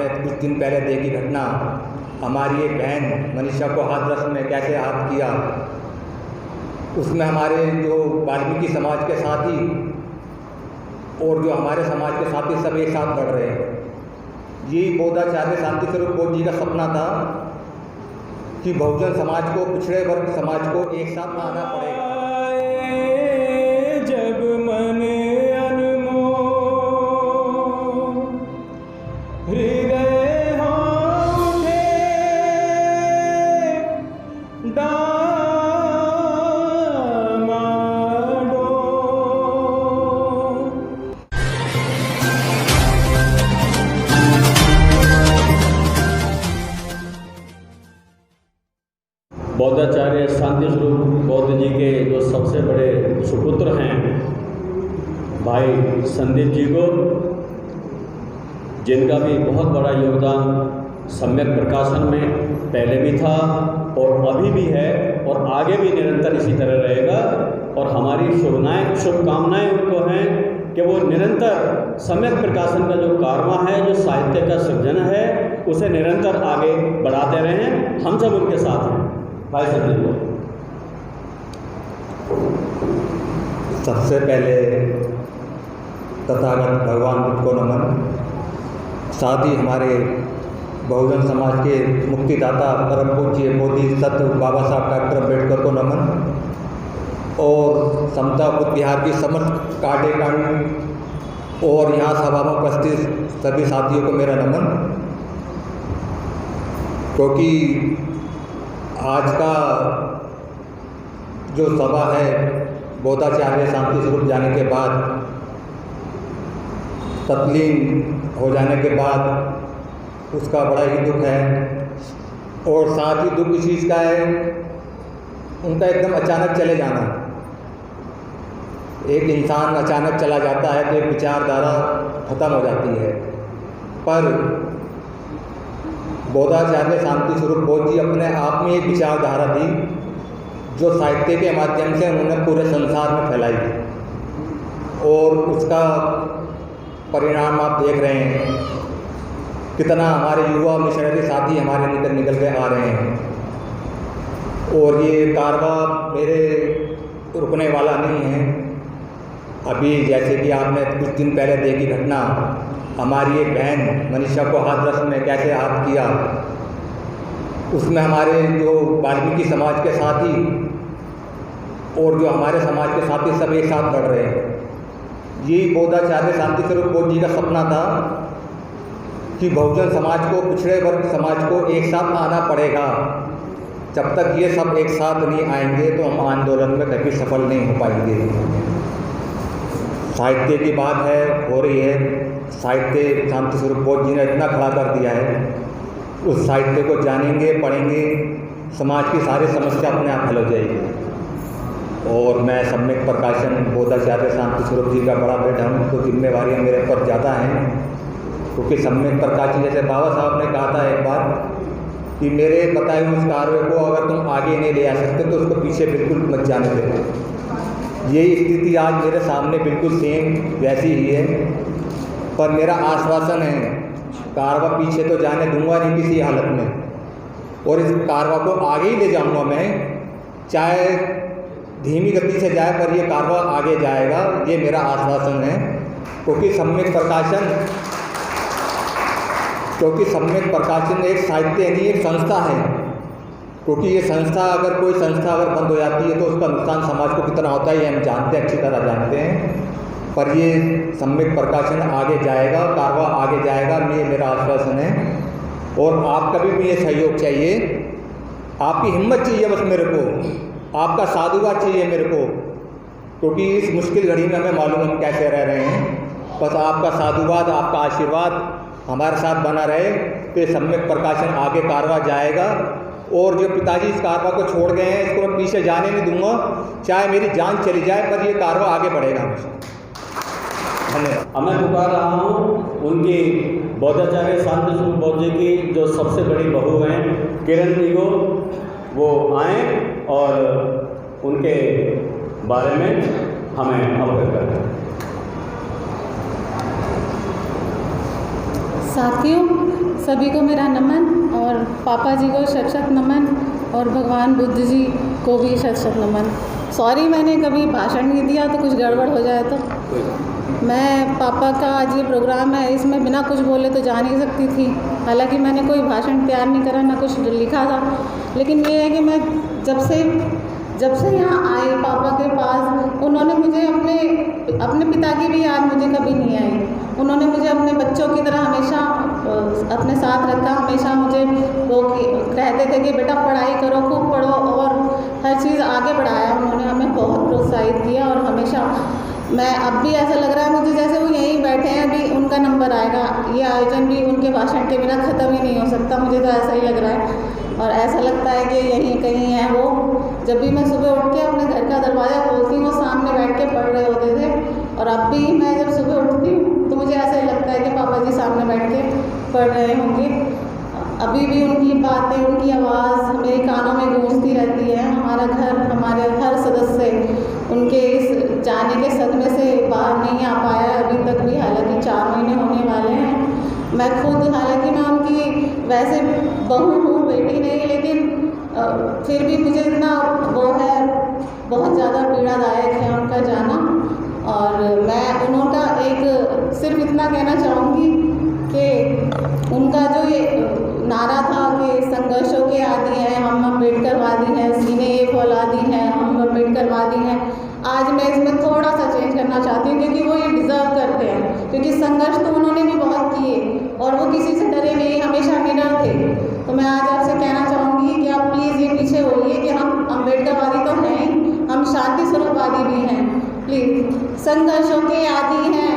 आपने कुछ दिन पहले देखी घटना, हमारी एक बहन मनीषा को हाथरस में कैसे आहत किया, उसमें हमारे जो वाल्मीकि समाज के साथी और जो हमारे समाज के साथी सब एक साथ लड़ रहे हैं। यही बोधाचार्य शांति स्वरूप बोध जी का सपना था कि बहुजन समाज को, पिछड़े वर्ग समाज को एक साथ लाना पड़ेगा। जब मन अनमोल हृदय हो उठे बौद्धाचार्य शांति स्वरूप बौद्ध जी के जो सबसे बड़े सुपुत्र हैं भाई संदीप जी को, जिनका भी बहुत बड़ा योगदान सम्यक प्रकाशन में पहले भी था और अभी भी है और आगे भी निरंतर इसी तरह रहेगा। और हमारी शुभकामनाएं उनको हैं कि वो निरंतर सम्यक प्रकाशन का जो कारवां है, जो साहित्य का सृजन है, उसे निरंतर आगे बढ़ाते रहें। हम सब उनके साथ हैं। भाई संदीप को सबसे पहले तथागत भगवान बुद्ध को नमन, साथ ही हमारे बहुजन समाज के मुक्तिदाता परम पूज्य मोदी सत्य बाबा साहब डॉक्टर अम्बेडकर को नमन, और समता बुद्ध बिहार की समस्त कार्यकारिणी और यहाँ सभा में उपस्थित सभी साथियों को मेरा नमन। क्योंकि आज का जो सभा है बोधाचार्य शांति स्वरूप जाने के बाद, तत्लीन हो जाने के बाद, उसका बड़ा ही दुख है। और साथ ही दुख इस चीज़ का है उनका एकदम अचानक चले जाना। एक इंसान अचानक चला जाता है तो एक विचारधारा खत्म हो जाती है, पर बोधाचार्य शांति स्वरूप बोध जी अपने आप में एक विचारधारा थी जो साहित्य के माध्यम से उन्होंने पूरे संसार में फैलाई, और उसका परिणाम आप देख रहे हैं। कितना हमारे युवा मिशनरी साथी हमारे निकल के आ रहे हैं, और ये कारवां मेरे रुकने वाला नहीं है। अभी जैसे कि आपने कुछ दिन पहले देखी घटना, हमारी एक बहन मनीषा को हाथरस में कैसे आहत किया, उसमें हमारे जो वाल्मीकि समाज के साथी और जो हमारे समाज के साथी सब एक साथ लड़ रहे हैं। यही बोधाचार्य शांति स्वरूप बोध जी का सपना था कि बहुजन समाज को, पिछड़े वर्ग समाज को एक साथ आना पड़ेगा। जब तक ये सब एक साथ नहीं आएंगे तो हम आंदोलन में कभी सफल नहीं हो पाएंगे। साहित्य की बात है, हो रही है, साहित्य शांति स्वरूप बोध जी ने इतना खड़ा कर दिया है, उस साहित्य को जानेंगे, पढ़ेंगे, समाज की सारी समस्या अपने आप हल हो जाएगी। और मैं सम्यक प्रकाशन बोधाचार्य शांति स्वरूप जी का बड़ा बेटा हूँ, तो जिम्मेवारियाँ मेरे पर ज़्यादा हैं। क्योंकि सम्यक प्रकाशन, जैसे बाबा साहब ने कहा था एक बार कि मेरे बताए हुए उस कार्य को अगर तुम आगे नहीं ले आ सकते तो उसको पीछे बिल्कुल मत जाने देना। यही स्थिति आज मेरे सामने बिल्कुल सेम वैसी ही है, पर मेरा आश्वासन है कारवां पीछे तो जाने दूंगा नहीं किसी हालत में, और इस कारवां को आगे ही ले जाऊंगा मैं, चाहे धीमी गति से जाए पर ये कारवां आगे जाएगा, ये मेरा आश्वासन है। क्योंकि सम्यक प्रकाशन एक साहित्य नहीं, एक संस्था है। क्योंकि ये संस्था, अगर कोई संस्था अगर बंद हो जाती है तो उसका नुकसान समाज को कितना होता है ये हम जानते हैं, अच्छी तरह जानते हैं। पर ये सम्यक प्रकाशन आगे जाएगा, कारवां आगे जाएगा, ये मेरा आश्वासन है। और आपका भी ये सहयोग चाहिए, आपकी हिम्मत चाहिए बस मेरे को, आपका साधुवाद चाहिए मेरे को। क्योंकि इस मुश्किल घड़ी में हमें मालूम हम कैसे रह रहे हैं, बस आपका साधुवाद, आपका आशीर्वाद हमारे साथ बना रहे तो सम्यक प्रकाशन आगे कारवां जाएगा। और जो पिताजी इस कारवां को छोड़ गए हैं, इसको मैं पीछे जाने नहीं दूंगा, चाहे मेरी जान चली जाए, पर ये कारवां आगे बढ़ेगा हमेशा। धन्यवाद। मैं पुकार रहा हूँ उनकी बौद्धाचार्य शांति स्वरूप बौद्ध जी की जो सबसे बड़ी बहू हैं किरण जी को, वो आएँ और उनके बारे में हमें अवगत करें। साथियों, सभी को मेरा नमन और पापा जी को शत शत नमन और भगवान बुद्ध जी को भी शत शत नमन। सॉरी मैंने कभी भाषण नहीं दिया तो कुछ गड़बड़ हो जाए तो। मैं पापा का आज ये प्रोग्राम है, इसमें बिना कुछ बोले तो जा नहीं सकती थी। हालांकि मैंने कोई भाषण तैयार नहीं करा, ना कुछ लिखा था, लेकिन ये है कि मैं जब से यहाँ आई पापा के पास, उन्होंने मुझे अपने पिता की भी याद मुझे कभी नहीं आई। उन्होंने मुझे अपने बच्चों की तरह हमेशा अपने साथ रखा। हमेशा मुझे वो कहते थे कि बेटा पढ़ाई करो, खूब पढ़ो, और हर चीज़ आगे बढ़ाया। उन्होंने हमें बहुत प्रोत्साहित किया और हमेशा मैं अब भी ऐसा लग रहा है मुझे जैसे वो यहीं बैठे हैं, अभी उनका नंबर आएगा। ये आयोजन भी उनके भाषण के बिना ख़त्म ही नहीं हो सकता, मुझे तो ऐसा ही लग रहा है। और ऐसा लगता है कि यहीं कहीं है वो। जब भी मैं सुबह उठ के अपने घर का दरवाज़ा खोलती हूँ, वो सामने बैठ के पढ़ रहे होते थे। और अब भी मैं जब सुबह उठती हूँ तो मुझे ऐसा ही लगता है कि पापा जी सामने बैठ के पढ़ रहे होंगे। अभी भी उनकी बातें, उनकी आवाज़ मेरे कानों में गूंजती रहती है। हमारा घर, हमारे हर सदस्य उनके इस जाने के सदमे से बाहर नहीं आ पाया है अभी तक भी, हालांकि 4 महीने होने वाले हैं। मैं खुद, हालांकि मैं उनकी वैसे बहू हूँ, बेटी नहीं, लेकिन फिर भी मुझे इतना वो है, बहुत ज़्यादा पीड़ादायक है उनका जाना। और मैं उनका एक सिर्फ इतना कहना चाहूँगी कि उनका जो ये नारा था कि संघर्षों के आदि हैं हम अम्बेडकरवादी हैं, सीने एक औलादी हैं हम अम्बेडकरवादी हैं, आज मैं इसमें थोड़ा सा चेंज करना चाहती हूँ, क्योंकि वो ये डिज़र्व करते हैं। क्योंकि संघर्ष तो उन्होंने भी बहुत किए और वो किसी से डरे नहीं, हमेशा निडर थे। तो मैं आज आपसे कहना चाहूँगी कि आप प्लीज़ ये पीछे होइए कि हम अम्बेडकरवादी तो हैं ही, हम शांति स्वरूपवादी भी हैं। प्लीज़, संघर्षों के आदि हैं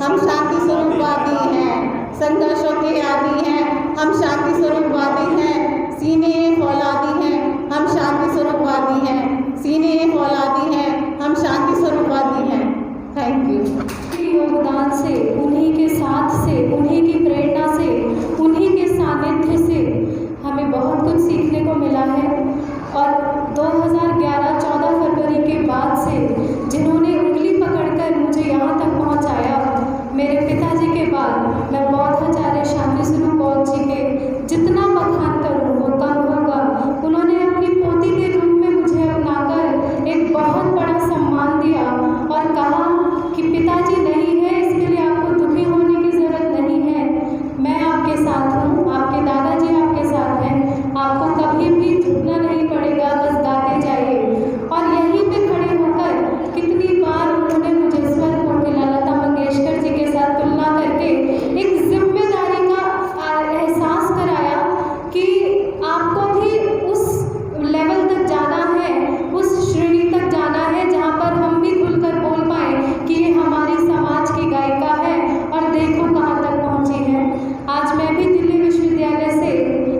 हम शांति स्वरूपवादी हैं, संघर्षों के आदि हैं हम शांति स्वरूपवादी हैं, सीने फौलादी हैं हम शांति स्वरूपवादी हैं, सीने फौलादी हैं हम शांति स्वरूपवादी हैं। Thank you. योगदान से, उन्हीं के साथ से, उन्हीं की प्रेरणा से, उन्हीं के सानिध्य से हमें बहुत कुछ सीखने को मिला है। और 2011-14 फरवरी के बाद से जिन्होंने उंगली पकड़कर मुझे यहाँ तक पहुँचाया, मेरे पिताजी के बाद मैं बौद्धाचार्य शांति स्वरूप बौद्ध जी के जितना बखान करूँ वो कम होगा। उन्होंने अपनी पोती के रूप में मुझे अपनाकर एक बहुत बड़ा सम्मान दिया और कहा कि पिताजी नहीं है, इसके लिए आपको दुखी होने की ज़रूरत नहीं है, मैं आपके साथ हूँ, आपके दादाजी आपके साथ हैं, आपको कभी भी झुकना नहीं पड़ेगा, बस गाते जाइए। और यहीं पे खड़े होकर कितनी बार उन्होंने मुझे स्वर कोकिला लता मंगेशकर जी के साथ तुलना करके एक जिम्मेदारी का एहसास कराया कि आपको भी उस लेवल तक जाना है, उस श्रेणी तक जाना है जहाँ पर हम भी खुलकर बोल पाएँ कि ये हमारी समाज की गायिका है और देखो कहाँ तक पहुँची है। आज मैं भी दिल्ली विश्वविद्यालय से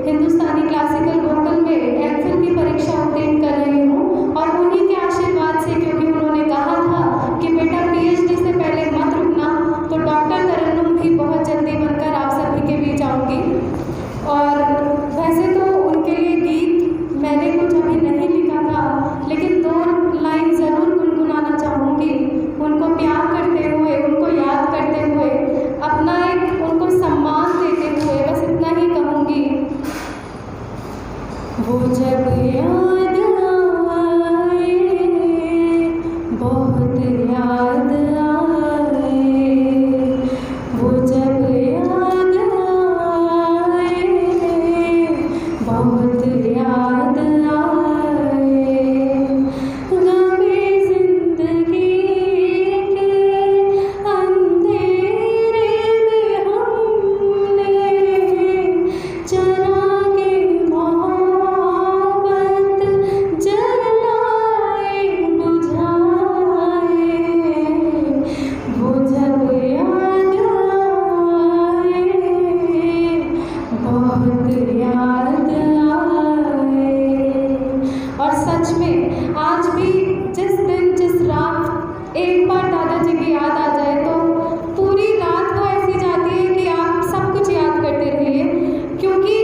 हिंदुस्तानी क्लासिकल वोकल में एमफिल की परीक्षा उत्तीर्ण कर रही हूँ और उन्हीं के आशीर्वाद से, क्योंकि उन्होंने कहा था कि बेटा पीएचडी से पहले मत रुकना, तो डॉक्टर तरन्नुम भी बहुत जल्दी बनकर आप सभी के बीच आऊँगी। और वैसे तो उनके लिए गीत मैंने कुछ अभी नहीं लिखा था, लेकिन 2 लाइन ज़रूर गुनगुनाना चाहूँगी। उनको प्यार करते हुए, उनको याद करते हुए, अपना एक उनको सम्मान देते हुए बस इतना ही कहूँगी। वो जब याद आए, बहुत याद आए, वो जब याद आए, बहुत याद आए, गमे जिंदगी के अंधेरे में हमने चरागे मोहब्बत जलाए बुझाए, वो जब याद आए, बहुत याद आए। और सच में आज भी जिस दिन, जिस रात एक बार दादाजी की याद आ जाए तो पूरी रात को ऐसी जाती है कि आप सब कुछ याद करते रहिए। क्योंकि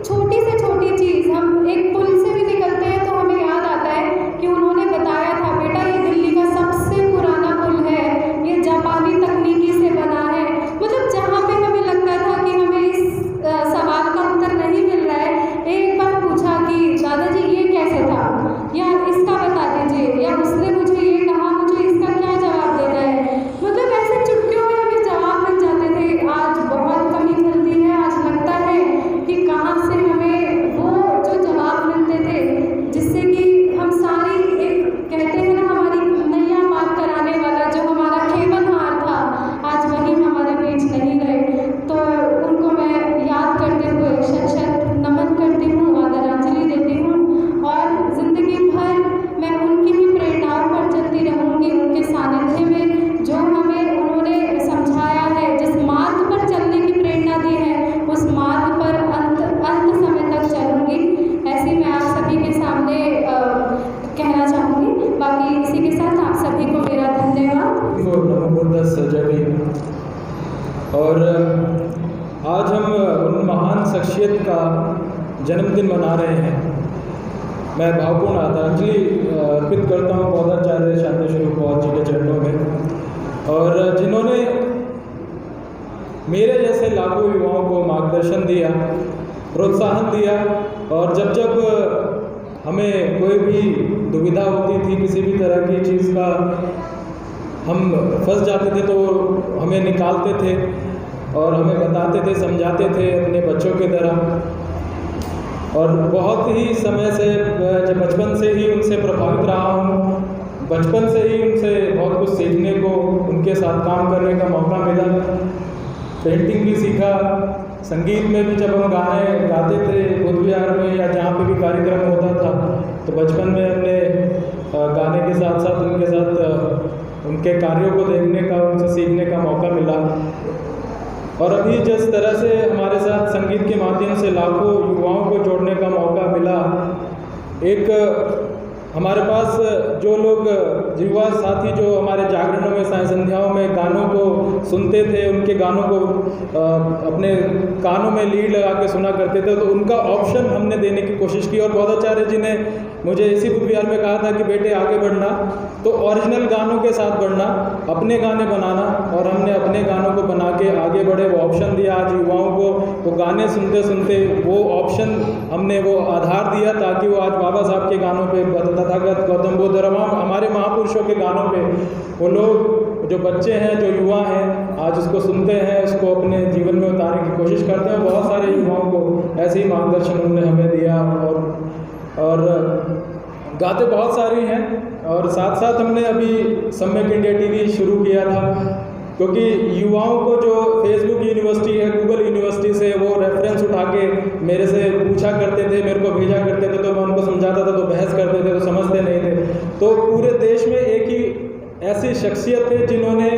छोटी से छोटी चीज़, हम एक पुल से भी निकलते हैं तो हमें याद आता है कि उन्होंने बताया था बेटा ये दिल्ली का सबसे पुराना पुल है, ये जापानी तकनीकी से बना है। मतलब जहाँ पे हमें लगता था कि हम कॉन्सेप्ट का जन्मदिन मना रहे हैं। मैं भावपूर्ण आदरांजलि अर्पित करता हूँ बौद्धाचार्य शांति स्वरूप बौद्ध जी के चरणों में, और जिन्होंने मेरे जैसे लाखों युवाओं को मार्गदर्शन दिया, प्रोत्साहन दिया, और जब जब हमें कोई भी दुविधा होती थी किसी भी तरह की चीज़ का, हम फंस जाते थे तो हमें निकालते थे और हमें बताते थे, समझाते थे अपने बच्चों की तरह। और बहुत ही समय से, जब बचपन से ही उनसे प्रभावित रहा हूँ, बचपन से ही उनसे बहुत कुछ सीखने को, उनके साथ काम करने का मौका मिला। पेंटिंग भी सीखा, संगीत में भी जब हम गाने गाते थे बुद्ध विहार में या जहाँ पे भी कार्यक्रम होता था, तो बचपन में हमने गाने के साथ साथ उनके साथ उनके कार्यों को देखने का, उनसे सीखने का मौका मिला। और अभी जिस तरह से हमारे साथ संगीत के माध्यम से लाखों युवाओं को जोड़ने का मौका मिला, एक हमारे पास जो लोग युवा साथी जो हमारे जागरणों में, साय संध्याओं में गानों को सुनते थे, उनके गानों को अपने कानों में लीड लगा के सुना करते थे, तो उनका ऑप्शन हमने देने की कोशिश की। और बौद्धाचार्य जी ने मुझे इसी बुद्ध विहार में कहा था कि बेटे आगे बढ़ना तो ओरिजिनल गानों के साथ बढ़ना, अपने गाने बनाना, और हमने अपने गानों को बना के आगे बढ़े, वो ऑप्शन दिया। आज युवाओं को वो गाने सुनते सुनते वो ऑप्शन हमने वो आधार दिया, ताकि वो आज बाबा साहब के गानों पे, तथागत गौतम बुद्ध और हमारे महापुरुषों के गानों पे वो लोग जो बच्चे हैं, जो युवा हैं, आज उसको सुनते हैं, उसको अपने जीवन में उतारने की कोशिश करते हैं। बहुत सारे युवाओं को ऐसे ही मार्गदर्शन उन्होंने हमें दिया, और गाते बहुत सारी हैं। और साथ साथ हमने अभी सम्यक इंडिया टीवी शुरू किया था, क्योंकि युवाओं को जो फेसबुक यूनिवर्सिटी है, गूगल यूनिवर्सिटी से वो रेफरेंस उठा के मेरे से पूछा करते थे, मेरे को भेजा करते थे, तो मैं उनको समझाता था तो बहस करते थे, तो समझते नहीं थे। तो पूरे देश में एक ही ऐसी शख्सियत है जिन्होंने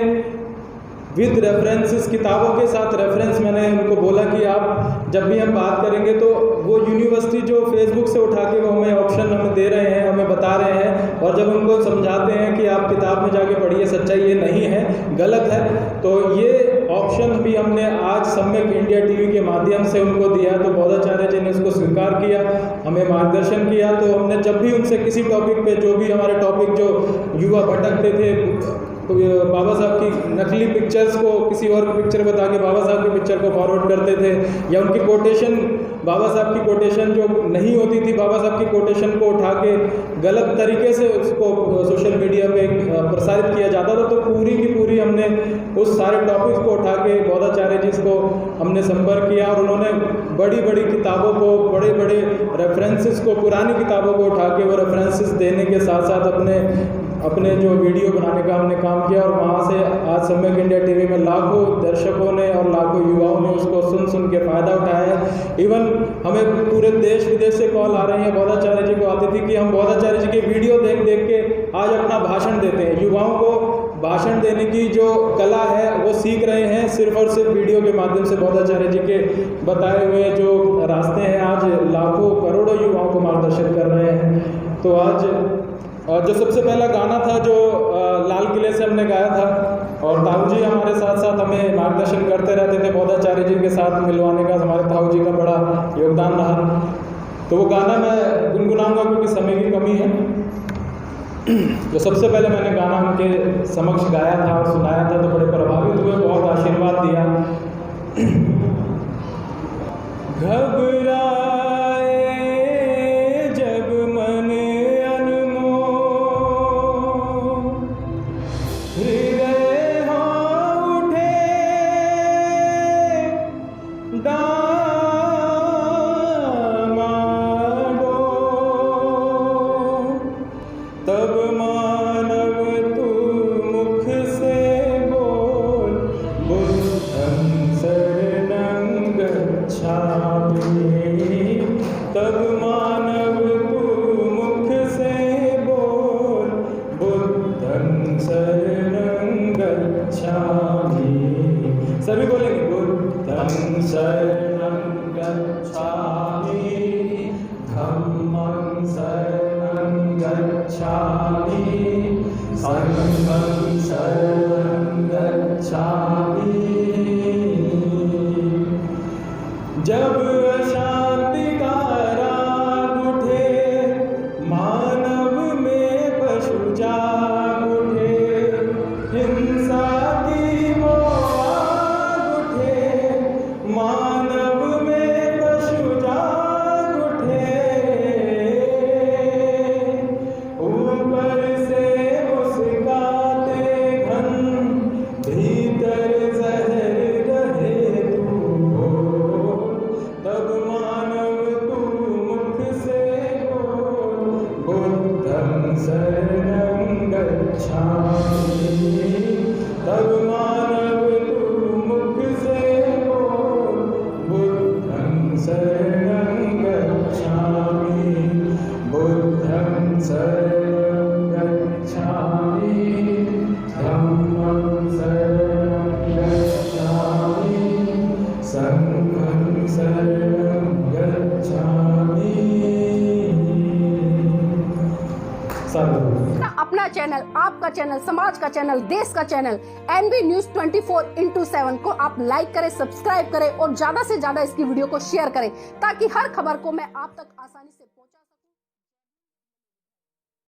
विद रेफरेंसेस, किताबों के साथ रेफरेंस, मैंने उनको बोला कि आप जब भी हम बात करेंगे तो वो यूनिवर्सिटी जो फेसबुक से उठा के वो हमें ऑप्शन हमें दे रहे हैं, हमें बता रहे हैं, और जब उनको समझाते हैं कि आप किताब में जाके पढ़िए, सच्चाई ये नहीं है, गलत है, तो ये ऑप्शन भी हमने आज सम्यक इंडिया टीवी के माध्यम से उनको दिया। तो बौद्धाचार्य जी ने उसको स्वीकार किया, हमें मार्गदर्शन किया। तो हमने जब भी उनसे किसी टॉपिक पे, जो भी हमारे टॉपिक जो युवा भटकते थे, तो बाबा साहब की नकली पिक्चर्स को किसी और की पिक्चर बता के बाबा साहब की पिक्चर को फॉरवर्ड करते थे, या उनकी कोटेशन, बाबा साहब की कोटेशन जो नहीं होती थी, बाबा साहब की कोटेशन को उठा के गलत तरीके से उसको सोशल मीडिया पे प्रसारित किया जाता था। तो पूरी की पूरी हमने उस सारे टॉपिक्स को उठा के बौद्धाचार्य जी को हमने संपर्क किया, और उन्होंने बड़ी बड़ी किताबों को, बड़े बड़े रेफरेंसेस को, पुरानी किताबों को उठा के वो रेफरेंसेस देने के साथ साथ अपने जो वीडियो बनाने का हमने काम किया। और वहाँ से आज सम्यक इंडिया टीवी में लाखों दर्शकों ने और लाखों युवाओं ने उसको सुन सुन के फ़ायदा उठाया है। इवन हमें पूरे देश विदेश से कॉल आ रही है, बौद्धाचार्य जी को आती थी कि हम बौद्धाचार्य जी के वीडियो देख देख के आज अपना भाषण देते हैं। युवाओं को भाषण देने की जो कला है वो सीख रहे हैं, सिर्फ और सिर्फ वीडियो के माध्यम से। बौद्धाचार्य जी के बताए हुए जो रास्ते हैं आज लाखों करोड़ों युवाओं को मार्गदर्शन कर रहे हैं। तो आज जो सबसे पहला गाना था जो लाल किले से हमने गाया था, और ताऊ जी हमारे साथ साथ हमें मार्गदर्शन करते रहते थे, बौद्धाचार्य जी के साथ मिलवाने का हमारे ताऊ जी का बड़ा योगदान रहा। तो वो गाना मैं गुनगुनाऊंगा क्योंकि समय की कमी है। जो सबसे पहले मैंने गाना उनके समक्ष गाया था और सुनाया था, तो बड़े प्रभावित हुए, बहुत आशीर्वाद दिया। घबराए जब मन हृदय हो उठे दामाडो, तब मानव तू मुख से बोल, बुद्धं शरणं गच्छामि। तब मानव तू मुख से बोल, बुद्धं शरणं गच्छामि। सभी बोलेंगे, बुद्धं शरणं गच्छामि, धम्मं शरणं गच्छामि, संघं शरणं गच्छामि। जब अशांति का राग उठे, मानव में पशु जाग उठे, हिंसा की वो आग उठे, मानव में पशु जाग उठे, ऊपर से मुस्काते घन, भीतर जहर रहे तू बोल, तब मानव तू मुख से बोल, बुद्धं शरणं गच्छामि, तब मानव तू मुख से बोल, बुद्धं शरणं गच्छामि, बुद्धं शरणं गच्छामि, धम्मं शरणं गच्छामि, संघं शरणं गच्छामि। सर्वं अपना चैनल, आपका चैनल, समाज का चैनल, देश का चैनल NB News 24/7 को आप लाइक करें, सब्सक्राइब करें और ज्यादा से ज्यादा इसकी वीडियो को शेयर करें ताकि हर खबर को मैं आप तक आसानी से पहुंचा